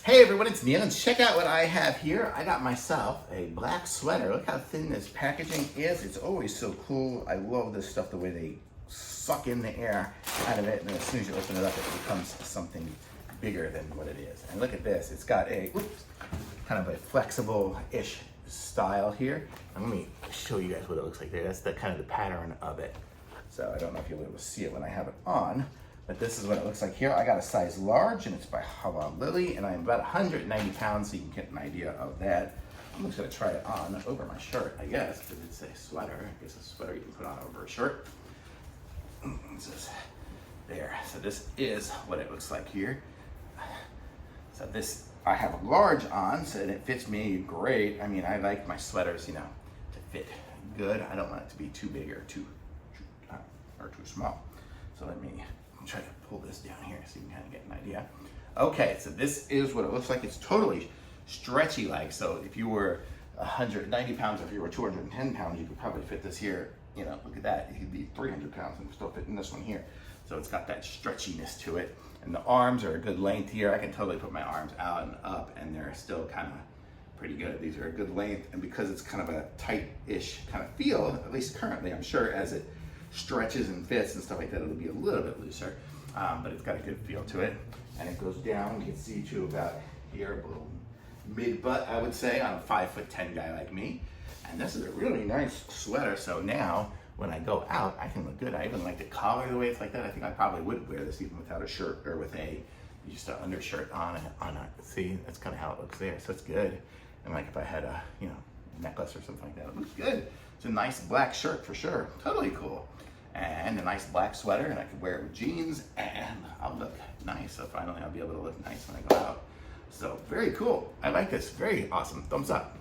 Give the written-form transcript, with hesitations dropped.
Hey everyone, it's Neil, and check out what I have here. I got myself a black sweater. Look how thin this packaging is. It's always so cool. I love this stuff, the way they suck in the air out of it, and then as soon as you open it up, it becomes something bigger than what it is. And look at this. It's got a kind of a flexible-ish style here. And let me show you guys what it looks like there. That's the kind of the pattern of it. So I don't know if you'll be able to see it when I have it on, but this is what it looks like here. I got a size large, and it's by Hawalili, and I'm about 190 pounds, so you can get an idea of that. I'm just gonna try it on over my shirt, I guess, because it's a sweater. I guess a sweater you can put on over a shirt. It says there. So this is what it looks like here. So this, I have a large on, so it fits me great. I mean, I like my sweaters, you know, to fit good. I don't want it to be too big or too small. So let me try to pull this down here so you can kind of get an idea. Okay, so this is what it looks like. It's totally stretchy like. So if you were 190 pounds, or if you were 210 pounds, you could probably fit this here. You know, look at that. You could be 300 pounds and still fit in this one here. So it's got that stretchiness to it. And the arms are a good length here. I can totally put my arms out and up, and they're still kind of pretty good. These are a good length. And because it's kind of a tight-ish kind of feel, at least currently, I'm sure as it stretches and fits and stuff like that, it'll be a little bit looser, but it's got a good feel to it. And it goes down, you can see, to about here, a little mid-butt, I would say, on a 5'10" guy like me. And this is a really nice sweater, so now when I go out, I can look good. I even like the collar the way it's like that. I think I probably would wear this even without a shirt, or with just an undershirt on it. See, that's kind of how it looks there, so it's good. And like if I had a, you know, necklace or something like that, it looks good. It's a nice black shirt for sure, totally cool. And a nice black sweater, and I could wear it with jeans, and I'll look nice. So finally I'll be able to look nice when I go out. So very cool. I like this, very awesome. Thumbs up.